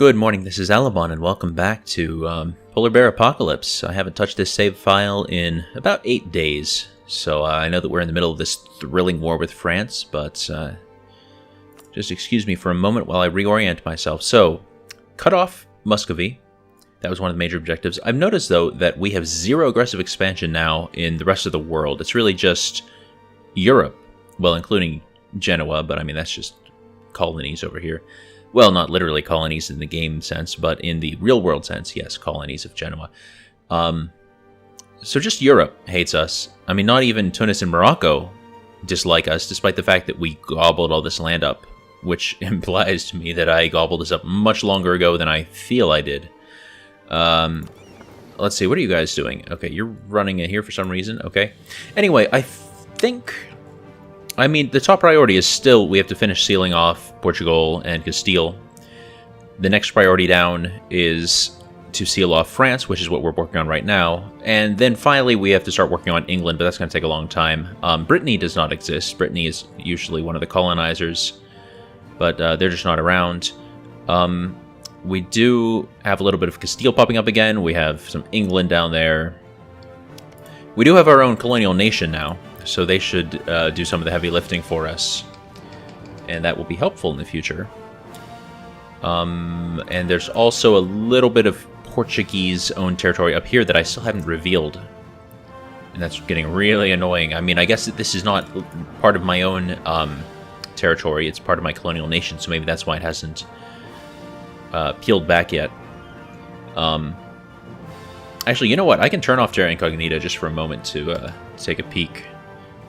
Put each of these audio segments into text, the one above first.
Good morning, this is Alabon, and welcome back to Polar Bear Apocalypse. I haven't touched this save file in about 8 days, so I know that we're in the middle of this thrilling war with France, but just excuse me for a moment while I reorient myself. So, cut off Muscovy. That was one of the major objectives. I've noticed, though, that we have zero aggressive expansion now in the rest of the world. It's really just Europe, well, including Genoa, but I mean, that's just colonies over here. Well, not literally colonies in the game sense, but in the real-world sense, yes, colonies of Genoa. So just Europe hates us. I mean, not even Tunis and Morocco dislike us, despite the fact that we gobbled all this land up, which implies to me that I gobbled this up much longer ago than I feel I did. Let's see, what are you guys doing? Okay, you're running in here for some reason, okay. Anyway, I think... I mean, the top priority is still we have to finish sealing off Portugal and Castile. The next priority down is to seal off France, which is what we're working on right now. And then finally we have to start working on England, but that's going to take a long time. Brittany does not exist. Brittany is usually one of the colonizers, but they're just not around. We do have a little bit of Castile popping up again. We have some England down there. We do have our own colonial nation now, so they should do some of the heavy lifting for us, and that will be helpful in the future. And there's also a little bit of Portuguese-owned territory up here that I still haven't revealed, and that's getting really annoying. I mean, I guess that this is not part of my own territory, it's part of my colonial nation, so maybe that's why it hasn't peeled back yet. Actually, you know what? I can turn off Terra Incognita just for a moment to take a peek.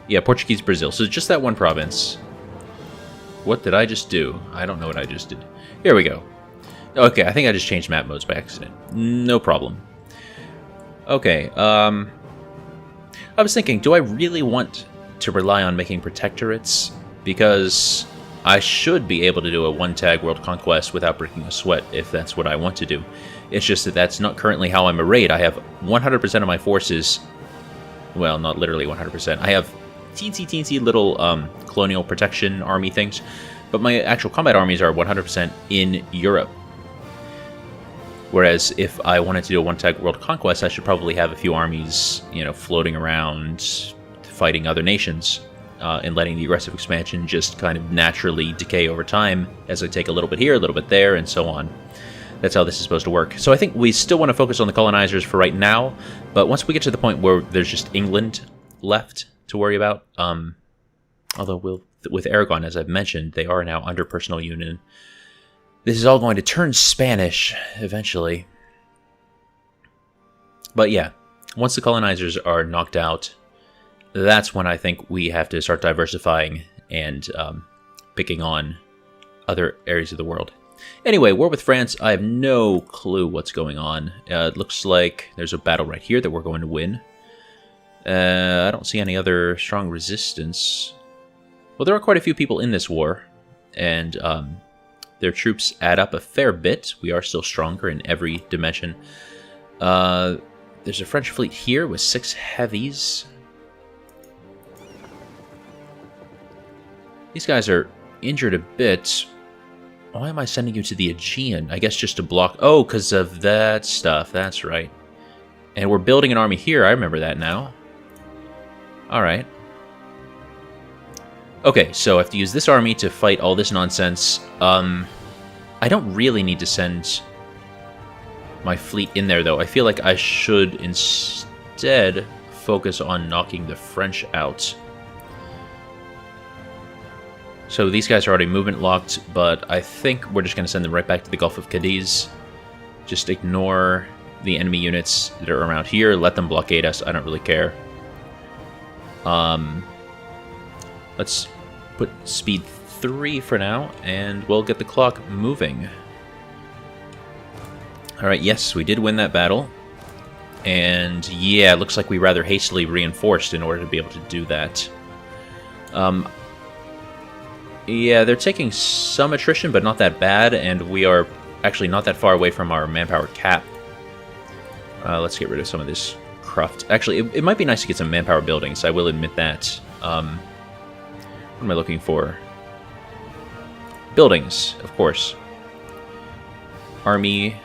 Yeah, Portuguese Brazil. So just that one province. What did I just do? I don't know what I just did. Here we go. Okay, I think I just changed map modes by accident. No problem. Okay, I was thinking, do I really want to rely on making protectorates? Because I should be able to do a one-tag world conquest without breaking a sweat if that's what I want to do. It's just that that's not currently how I'm arrayed. I have 100% of my forces... Well, not literally 100%. I have teensy little colonial protection army things, but my actual combat armies are 100% in Europe. Whereas if I wanted to do a one-tag world conquest, I should probably have a few armies, you know, floating around, fighting other nations, and letting the aggressive expansion just kind of naturally decay over time as I take a little bit here, a little bit there, and so on. That's how this is supposed to work. So I think we still want to focus on the colonizers for right now, but once we get to the point where there's just England left to worry about, although with Aragon, as I've mentioned, they are now under personal union. This is all going to turn Spanish eventually. But yeah, once the colonizers are knocked out, that's when I think we have to start diversifying and picking on other areas of the world. Anyway, war with France, I have no clue what's going on. It looks like there's a battle right here that we're going to win. I don't see any other strong resistance. Well, there are quite a few people in this war, and their troops add up a fair bit. We are still stronger in every dimension. There's a French fleet here with 6 heavies. These guys are injured a bit. Why am I sending you to the Aegean? I guess just to block... Oh, because of that stuff. That's right. And we're building an army here. I remember that now. Alright. Okay, so I have to use this army to fight all this nonsense. I don't really need to send my fleet in there, though. I feel like I should instead focus on knocking the French out. So these guys are already movement locked, but I think we're just going to send them right back to the Gulf of Cadiz. Just ignore the enemy units that are around here. Let them blockade us. I don't really care. Let's put speed 3 for now, and we'll get the clock moving. Alright, yes, we did win that battle. And yeah, it looks like we rather hastily reinforced in order to be able to do that. Yeah, they're taking some attrition, but not that bad, and we are actually not that far away from our manpower cap. Let's get rid of some of this cruft. Actually, it might be nice to get some manpower buildings, I will admit that. What am I looking for? Buildings, of course. army.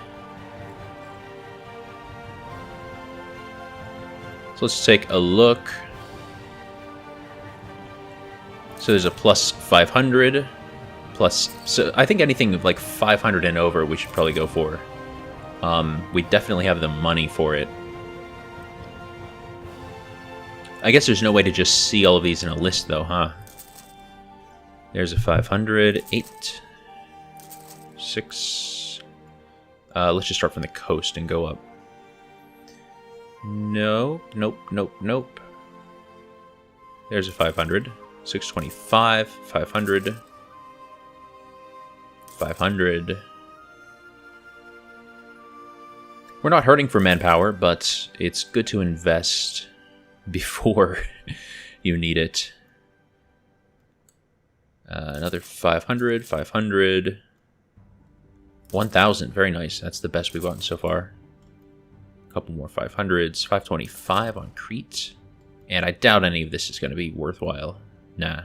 So let's take a look. So there's a plus 500, plus... So I think anything like 500 and over we should probably go for. We definitely have the money for it. I guess there's no way to just see all of these in a list though, huh? There's a 500, 8, 6... let's just start from the coast and go up. No, nope, nope, nope. There's a 500. 625, 500, 500. We're not hurting for manpower, but it's good to invest before you need it. Another 500, 500, 1,000. Very nice. That's the best we've gotten so far. A couple more 500s. 525 on Crete. And I doubt any of this is going to be worthwhile. Nah.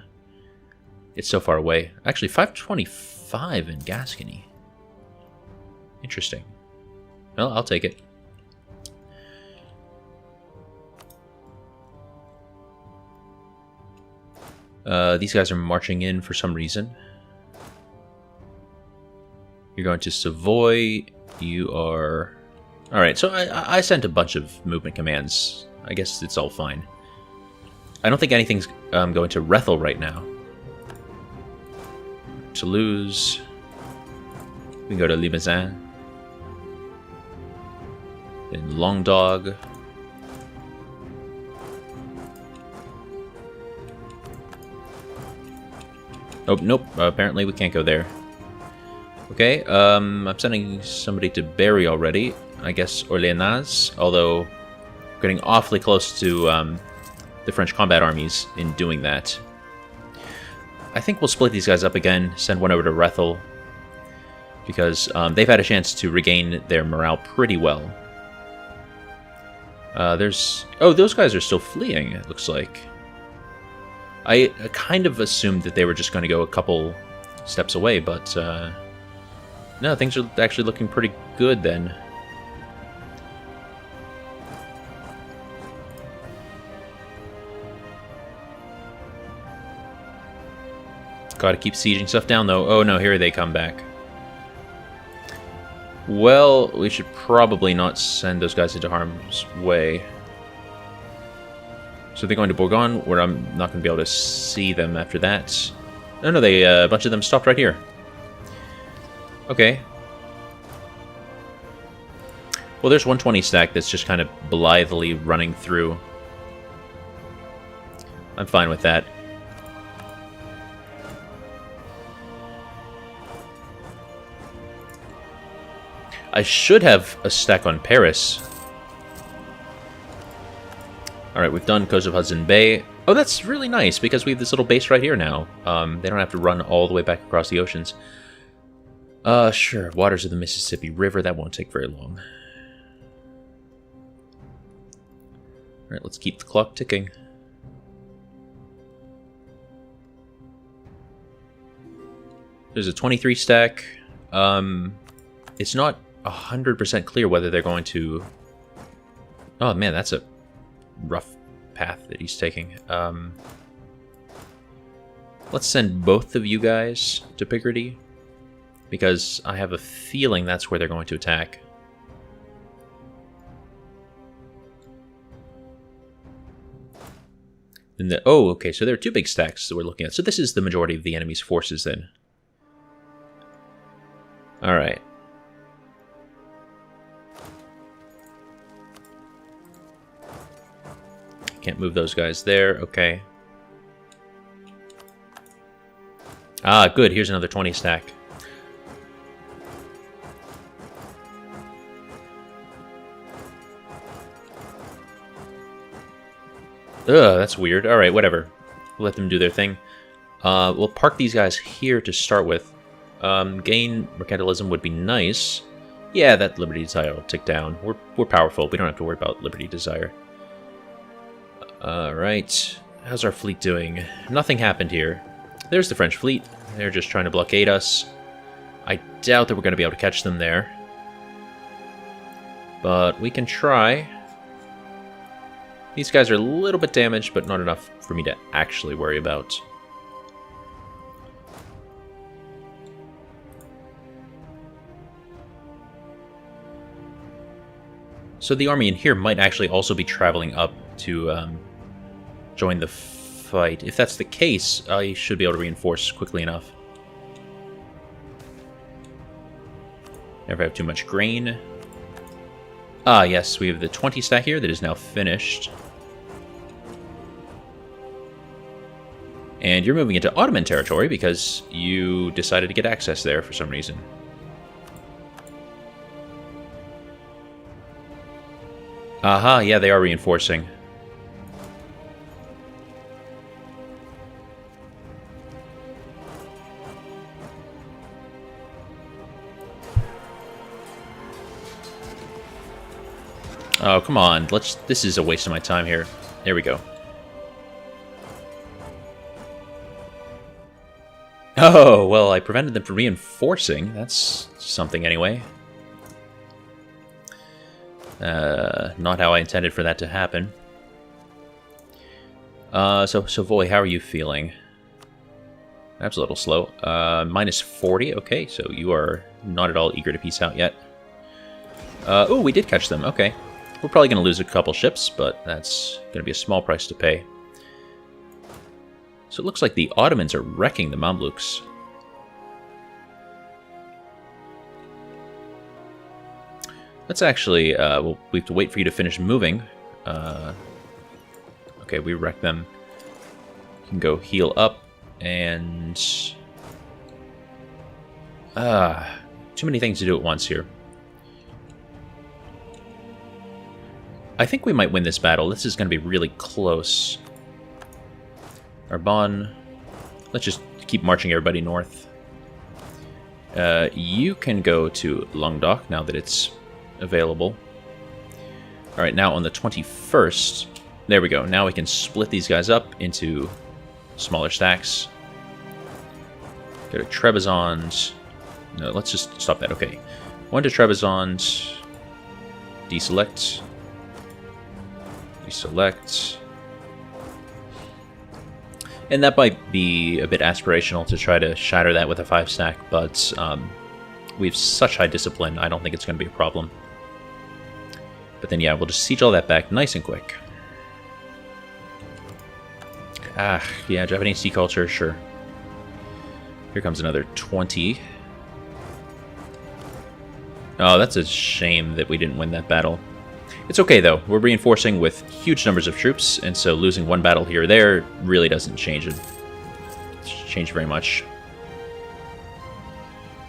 It's so far away. Actually, 525 in Gascony. Interesting. Well, I'll take it. These guys are marching in for some reason. You're going to Savoy. You are... Alright, so I sent a bunch of movement commands. I guess it's all fine. I don't think anything's going to Rethel right now. Toulouse. We can go to Limousin. Then Languedoc. Oh, nope. Apparently we can't go there. Okay, I'm sending somebody to Berry already. I guess Orléans, although getting awfully close to the French combat armies in doing that. I think we'll split these guys up again, send one over to Rethel, because they've had a chance to regain their morale pretty well. Oh, those guys are still fleeing, it looks like. I kind of assumed that they were just going to go a couple steps away, but no, things are actually looking pretty good then. Gotta keep sieging stuff down, though. Oh no, here they come back. Well, we should probably not send those guys into harm's way. So they're going to Bourgogne, where I'm not going to be able to see them after that. No, no, a bunch of them stopped right here. Okay. Well, there's 120 stack that's just kind of blithely running through. I'm fine with that. I should have a stack on Paris. Alright, we've done Coast of Hudson Bay. Oh, that's really nice, because we have this little base right here now. They don't have to run all the way back across the oceans. Sure, waters of the Mississippi River, that won't take very long. Alright, let's keep the clock ticking. There's a 23 stack. It's not 100% clear whether they're going to... Oh man, that's a rough path that he's taking. Let's send both of you guys to Picardy, because I have a feeling that's where they're going to attack. And oh, okay, so there are two big stacks that we're looking at. So this is the majority of the enemy's forces then. Alright. Can't move those guys there. Okay. Ah, good. Here's another 20 stack. Ugh, that's weird. Alright, whatever. We'll let them do their thing. We'll park these guys here to start with. Gain mercantilism would be nice. Yeah, that Liberty Desire will tick down. We're powerful. We don't have to worry about Liberty Desire. Alright. How's our fleet doing? Nothing happened here. There's the French fleet. They're just trying to blockade us. I doubt that we're going to be able to catch them there. But we can try. These guys are a little bit damaged, but not enough for me to actually worry about. So the army in here might actually also be traveling up to join the fight. If that's the case, I should be able to reinforce quickly enough. Never have too much grain. Ah, yes, we have the 20 stack here that is now finished. And you're moving into Ottoman territory because you decided to get access there for some reason. Aha, yeah, they are reinforcing. Oh, come on. This is a waste of my time here. There we go. Oh, well, I prevented them from reinforcing. That's something anyway. Not how I intended for that to happen. So Savoy, how are you feeling? That's a little slow. Minus 40, okay, so you are not at all eager to peace out yet. Oh, we did catch them, okay. We're probably going to lose a couple ships, but that's going to be a small price to pay. So it looks like the Ottomans are wrecking the Mamluks. Let's actually, we have to wait for you to finish moving. Okay, we wrecked them. You can go heal up, and... too many things to do at once here. I think we might win this battle. This is going to be really close. Arbonne. Let's just keep marching everybody north. You can go to Languedoc now that it's available. Alright, now on the 21st, there we go. Now we can split these guys up into smaller stacks. Go to Trebizond. No, let's just stop that. Okay. One to Trebizond. Deselect. Deselect. And that might be a bit aspirational to try to shatter that with a 5-stack, but we have such high discipline, I don't think it's going to be a problem. But then, yeah, we'll just siege all that back nice and quick. Ah, yeah, Japanese sea culture, sure. Here comes another 20. Oh, that's a shame that we didn't win that battle. It's okay, though. We're reinforcing with huge numbers of troops, and so losing one battle here or there really doesn't change it. Change very much.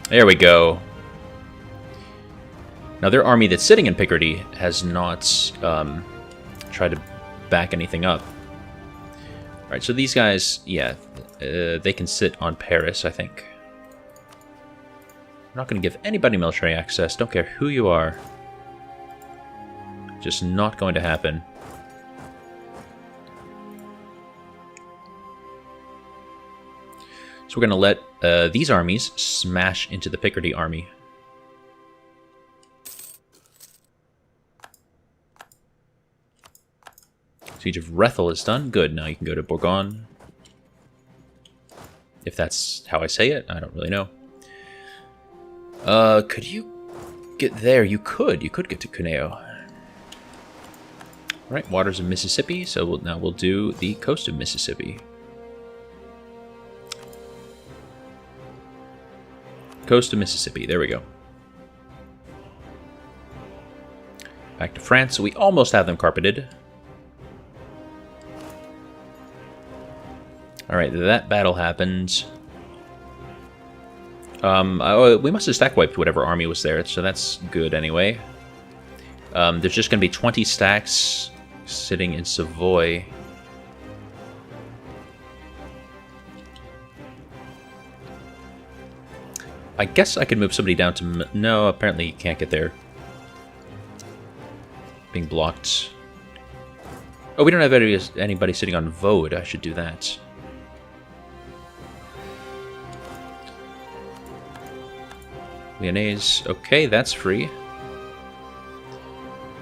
There we go. Now, their army that's sitting in Picardy has not tried to back anything up. Alright, so these guys, yeah, they can sit on Paris, I think. I'm not going to give anybody military access. Don't care who you are. Just not going to happen. So we're going to let these armies smash into the Picardy army. Siege of Rethel is done. Good. Now you can go to Bourgogne. If that's how I say it, I don't really know. Could you get there? You could. You could get to Cuneo. Right, waters of Mississippi, so now we'll do the coast of Mississippi. Coast of Mississippi, there we go. Back to France, so we almost have them carpeted. Alright, that battle happened. We must have stack wiped whatever army was there, so that's good anyway. There's just going to be 20 stacks sitting in Savoy. I guess I could move somebody down to... No, apparently you can't get there. Being blocked. Oh, we don't have anybody sitting on Vaud. I should do that. Lyonnaise. Okay, that's free.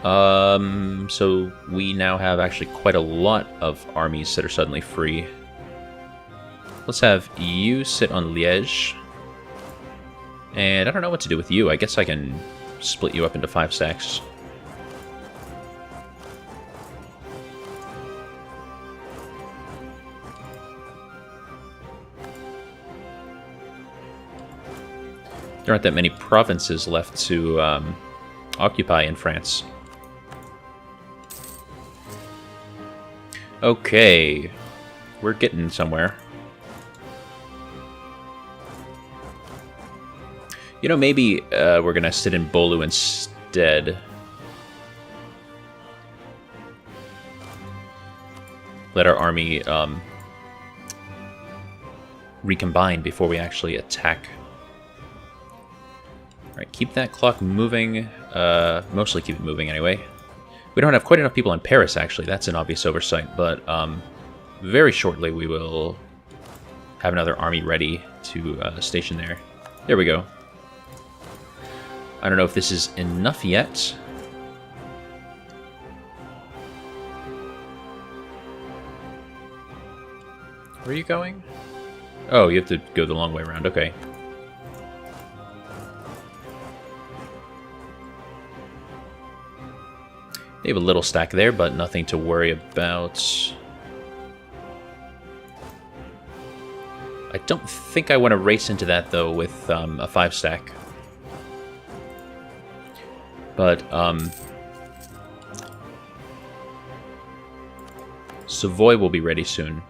So we now have actually quite a lot of armies that are suddenly free. Let's have you sit on Liège. And I don't know what to do with you. I guess I can split you up into 5 stacks. There aren't that many provinces left to occupy in France. Okay, we're getting somewhere. You know, maybe we're gonna sit in Bolu instead. Let our army recombine before we actually attack. Alright, keep that clock moving. Mostly keep it moving anyway. We don't have quite enough people in Paris, actually. That's an obvious oversight, but very shortly we will have another army ready to station there. There we go. I don't know if this is enough yet. Where are you going? Oh, you have to go the long way around. Okay. They have a little stack there, but nothing to worry about. I don't think I want to race into that, though, with a 5 stack. But, Savoy will be ready soon.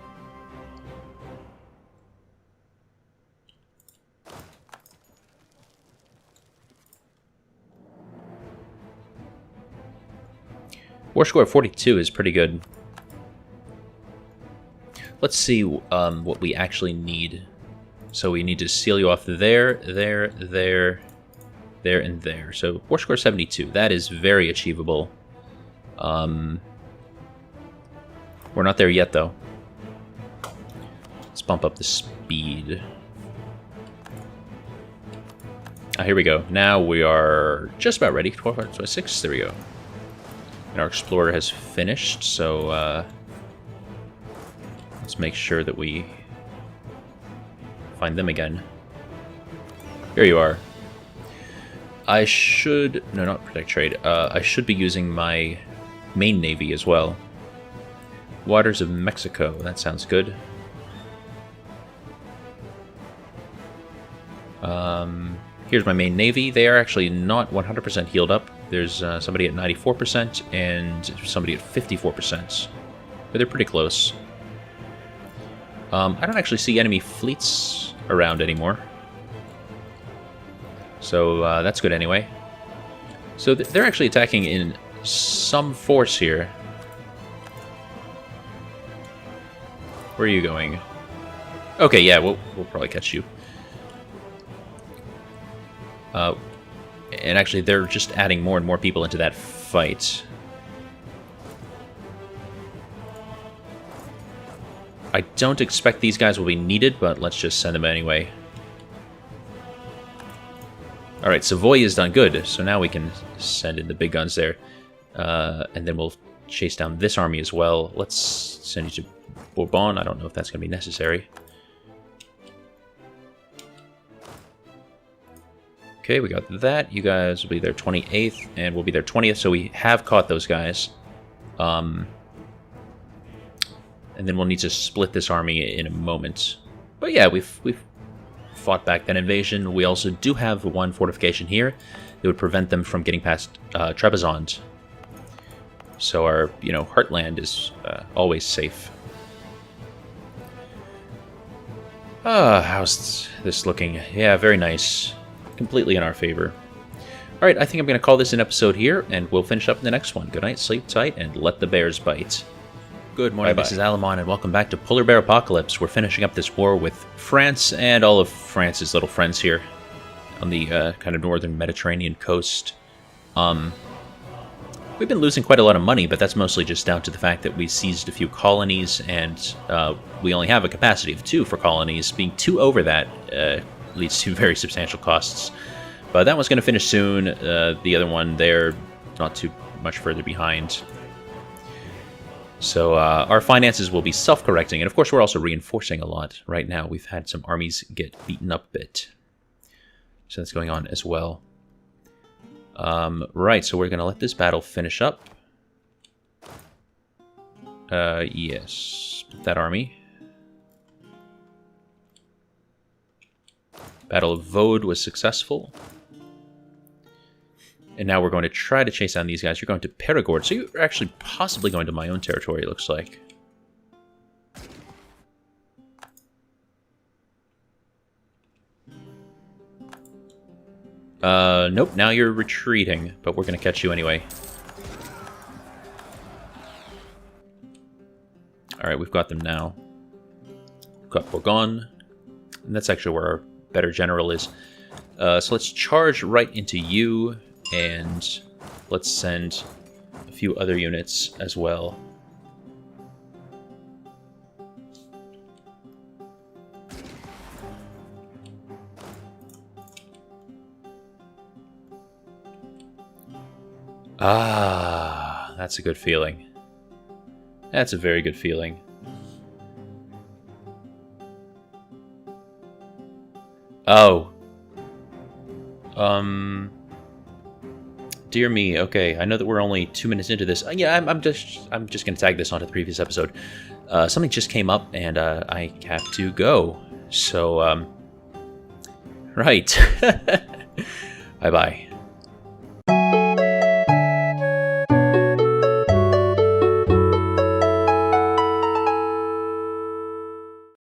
War score of 42 is pretty good. Let's see what we actually need. So we need to seal you off there, there, there, there, and there. So war score 72. That is very achievable. We're not there yet, though. Let's bump up the speed. Ah, here we go. Now we are just about ready. 12, 26. There we go. And our explorer has finished, so let's make sure that we find them again. Here you are. I should... No, not protect trade. I should be using my main navy as well. Waters of Mexico. That sounds good. Here's my main navy. They are actually not 100% healed up. There's somebody at 94% and somebody at 54%. But they're pretty close. I don't actually see enemy fleets around anymore. So that's good anyway. So they're actually attacking in some force here. Where are you going? Okay, yeah, we'll probably catch you. And actually, they're just adding more and more people into that fight. I don't expect these guys will be needed, but let's just send them anyway. Alright, Savoy is done good, so now we can send in the big guns there. And then we'll chase down this army as well. Let's send you to Bourbon. I don't know if that's going to be necessary. Okay, we got that. You guys will be their 28th, and we'll be their 20th, so we have caught those guys. And then we'll need to split this army in a moment. But yeah, we've fought back that invasion. We also do have one fortification here that would prevent them from getting past Trebizond. So our, heartland is always safe. How's this looking? Yeah, very nice. Completely in our favor. Alright, I think I'm going to call this an episode here, and we'll finish up in the next one. Good night, sleep tight, and let the bears bite. Good morning, this is Alamon, and welcome back to Polar Bear Apocalypse. We're finishing up this war with France and all of France's little friends here on the kind of northern Mediterranean coast. We've been losing quite a lot of money, but that's mostly just down to the fact that we seized a few colonies, and we only have a capacity of 2 for colonies. Being 2 over that leads to very substantial costs. But that one's going to finish soon. The other one there, not too much further behind. So our finances will be self-correcting, and of course we're also reinforcing a lot right now. We've had some armies get beaten up a bit, so that's going on as well. Right, so we're going to let this battle finish up. Yes, that army. Battle of Vaud was successful. And now we're going to try to chase down these guys. You're going to Perigord. So you're actually possibly going to my own territory, it looks like. Nope, now you're retreating, but we're going to catch you anyway. Alright, we've got them now. We've got Bourgogne. And that's actually where our better general is. So let's charge right into you. And let's send a few other units as well. Ah, that's a good feeling. That's a very good feeling. Oh. Dear me, okay, I know that we're only 2 minutes into this. Yeah, I'm just gonna tag this onto the previous episode. Something just came up, and I have to go. So, right. Bye-bye.